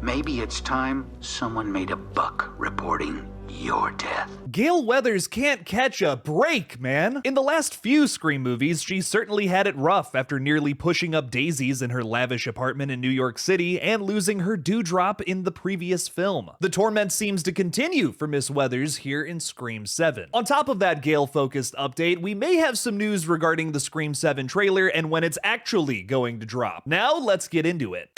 Maybe it's time someone made a buck reporting your death. Gale Weathers can't catch a break, man. In the last few Scream movies, she certainly had it rough after nearly pushing up daisies in her lavish apartment in New York City and losing her dewdrop in the previous film. The torment seems to continue for Miss Weathers here in Scream 7. On top of that Gale-focused update, we may have some news regarding the Scream 7 trailer and when it's actually going to drop. Now, let's get into it.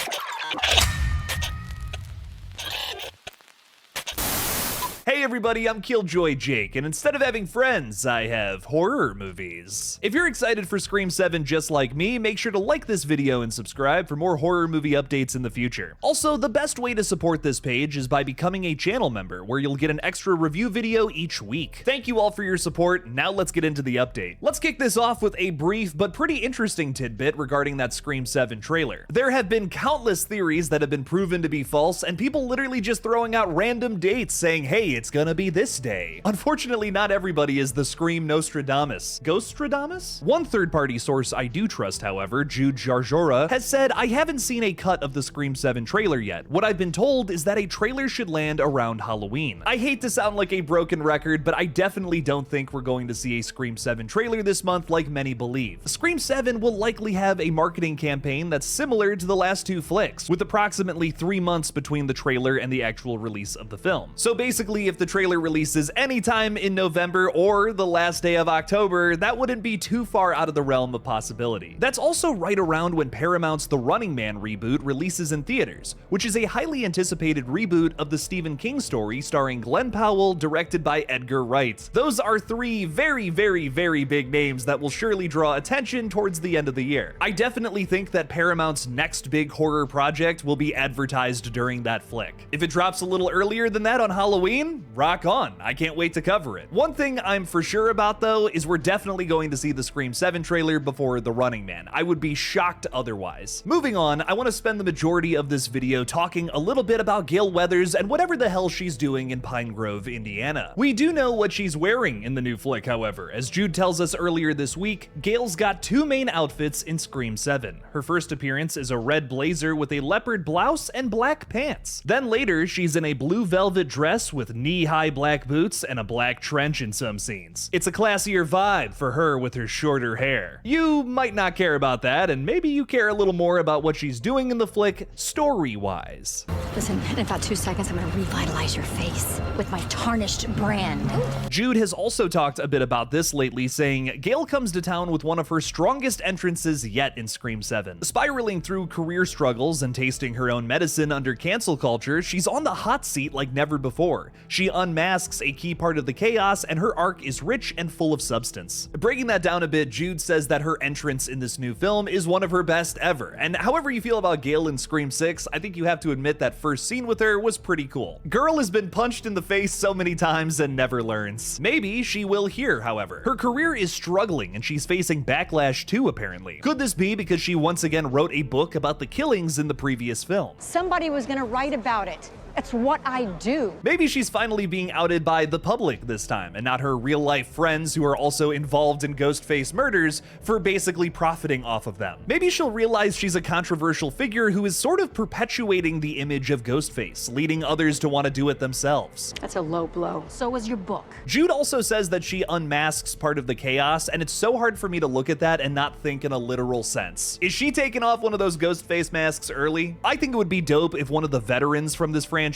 Hey everybody, I'm Killjoy Jake, and instead of having friends, I have horror movies. If you're excited for Scream 7 just like me, make sure to like this video and subscribe for more horror movie updates in the future. Also, the best way to support this page is by becoming a channel member, where you'll get an extra review video each week. Thank you all for your support. Now let's get into the update. Let's kick this off with a brief but pretty interesting tidbit regarding that Scream 7 trailer. There have been countless theories that have been proven to be false, and people literally just throwing out random dates saying, hey, it's gonna be this day. Unfortunately, not everybody is the Scream Nostradamus. Ghostradamus? One third-party source I do trust, however, Jude Jarjora, has said, I haven't seen a cut of the Scream 7 trailer yet. What I've been told is that a trailer should land around Halloween. I hate to sound like a broken record, but I definitely don't think we're going to see a Scream 7 trailer this month like many believe. Scream 7 will likely have a marketing campaign that's similar to the last two flicks, with approximately 3 months between the trailer and the actual release of the film. So basically, if the trailer releases anytime in November or the last day of October, that wouldn't be too far out of the realm of possibility. That's also right around when Paramount's The Running Man reboot releases in theaters, which is a highly anticipated reboot of the Stephen King story starring Glenn Powell, directed by Edgar Wright. Those are three very big names that will surely draw attention towards the end of the year. I definitely think that Paramount's next big horror project will be advertised during that flick. If it drops a little earlier than that on Halloween, rock on. I can't wait to cover it. One thing I'm for sure about though is we're definitely going to see the Scream 7 trailer before The Running Man. I would be shocked otherwise. Moving on, I want to spend the majority of this video talking a little bit about Gale Weathers and whatever the hell she's doing in Pine Grove, Indiana. We do know what she's wearing in the new flick, however. As Jude tells us earlier this week, Gale's got two main outfits in Scream 7. Her first appearance is a red blazer with a leopard blouse and black pants. Then later, she's in a blue velvet dress with knee-high black boots and a black trench in some scenes. It's a classier vibe for her with her shorter hair. You might not care about that, and maybe you care a little more about what she's doing in the flick story-wise. Listen, in about 2 seconds, I'm gonna revitalize your face with my tarnished brand. Jude has also talked a bit about this lately, saying Gale comes to town with one of her strongest entrances yet in Scream 7. Spiraling through career struggles and tasting her own medicine under cancel culture, she's on the hot seat like never before. She unmasks a key part of the chaos, and her arc is rich and full of substance. Breaking that down a bit, Jude says that her entrance in this new film is one of her best ever, and however you feel about Gale in Scream 6, I think you have to admit that first scene with her was pretty cool. Girl has been punched in the face so many times and never learns. Maybe she will here, however. Her career is struggling and she's facing backlash too, apparently. Could this be because she once again wrote a book about the killings in the previous film? Somebody was gonna write about it. It's what I do. Maybe she's finally being outed by the public this time, and not her real-life friends who are also involved in Ghostface murders for basically profiting off of them. Maybe she'll realize she's a controversial figure who is sort of perpetuating the image of Ghostface, leading others to want to do it themselves. That's a low blow. So was your book. Jude also says that she unmasks part of the chaos, and it's so hard for me to look at that and not think in a literal sense. Is she taking off one of those Ghostface masks early? I think it would be dope if one of the veterans from this franchise,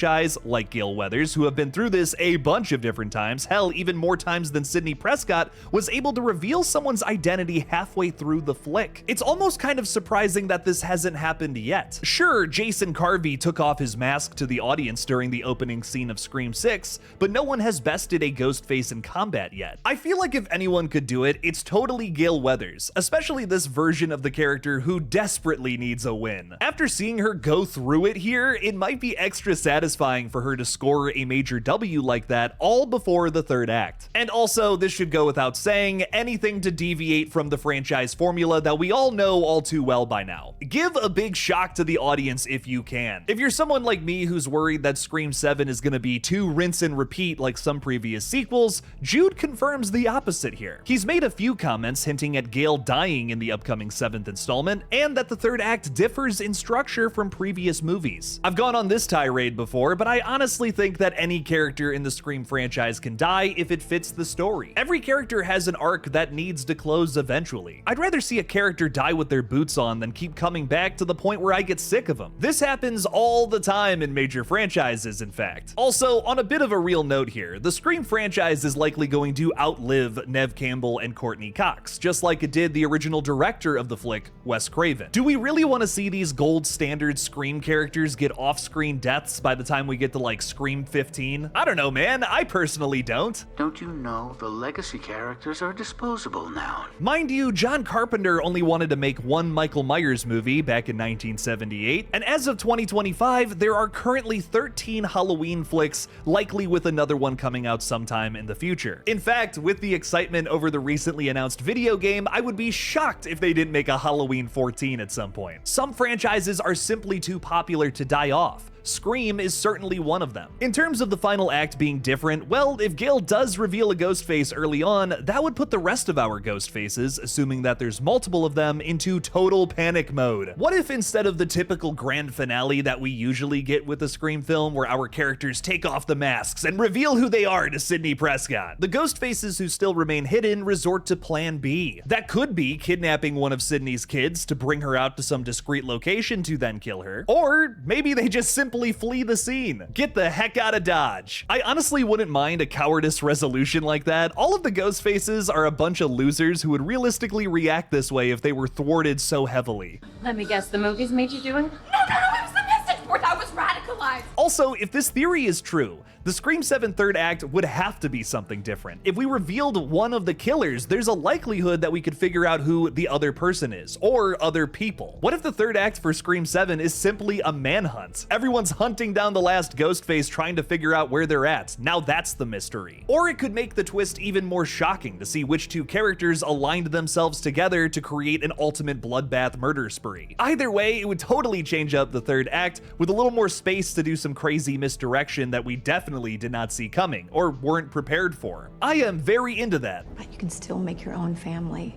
like Gale Weathers, who have been through this a bunch of different times, hell, even more times than Sidney Prescott, was able to reveal someone's identity halfway through the flick. It's almost kind of surprising that this hasn't happened yet. Sure, Jason Carvey took off his mask to the audience during the opening scene of Scream 6, but no one has bested a Ghostface in combat yet. I feel like if anyone could do it, it's totally Gale Weathers, especially this version of the character who desperately needs a win. After seeing her go through it here, it might be extra sad satisfying for her to score a major W like that all before the third act. And also, this should go without saying, anything to deviate from the franchise formula that we all know all too well by now. Give a big shock to the audience if you can. If you're someone like me who's worried that Scream 7 is gonna be too rinse and repeat like some previous sequels, Jude confirms the opposite here. He's made a few comments hinting at Gale dying in the upcoming 7th installment, and that the third act differs in structure from previous movies. I've gone on this tirade before, but I honestly think that any character in the Scream franchise can die if it fits the story. Every character has an arc that needs to close eventually. I'd rather see a character die with their boots on than keep coming back to the point where I get sick of them. This happens all the time in major franchises, in fact. Also, on a bit of a real note here, the Scream franchise is likely going to outlive Neve Campbell and Courtney Cox, just like it did the original director of the flick, Wes Craven. Do we really want to see these gold standard Scream characters get off-screen deaths by the time we get to like Scream 15? I don't know, man. I personally don't. Don't you know the legacy characters are disposable now? Mind you, John Carpenter only wanted to make one Michael Myers movie back in 1978, and as of 2025, there are currently 13 Halloween flicks, likely with another one coming out sometime in the future. In fact, with the excitement over the recently announced video game, I would be shocked if they didn't make a Halloween 14 at some point. Some franchises are simply too popular to die off. Scream is certainly one of them. In terms of the final act being different, well, if Gale does reveal a ghost face early on, that would put the rest of our ghost faces, assuming that there's multiple of them, into total panic mode. What if instead of the typical grand finale that we usually get with a Scream film where our characters take off the masks and reveal who they are to Sidney Prescott, the ghost faces who still remain hidden resort to plan B. That could be kidnapping one of Sidney's kids to bring her out to some discreet location to then kill her, or maybe they just simply flee the scene. Get the heck out of Dodge. I honestly wouldn't mind a cowardice resolution like that. All of the ghost faces are a bunch of losers who would realistically react this way if they were thwarted so heavily. Let me guess, the movies made you doing? No, it was the message board. I was radicalized. Also, if this theory is true, the Scream 7 third act would have to be something different. If we revealed one of the killers, there's a likelihood that we could figure out who the other person is, or other people. What if the third act for Scream 7 is simply a manhunt? Everyone's hunting down the last ghost face trying to figure out where they're at. Now that's the mystery. Or it could make the twist even more shocking to see which two characters aligned themselves together to create an ultimate bloodbath murder spree. Either way, it would totally change up the third act with a little more space to do some crazy misdirection that we definitely did not see coming or weren't prepared for. I am very into that. But you can still make your own family,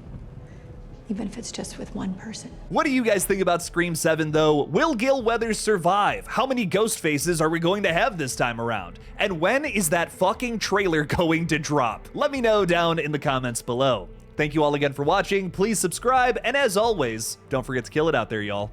even if it's just with one person. What do you guys think about Scream 7 though? Will Gale Weathers survive? How many ghost faces are we going to have this time around? And when is that fucking trailer going to drop? Let me know down in the comments below. Thank you all again for watching. Please subscribe, and as always, don't forget to kill it out there, y'all.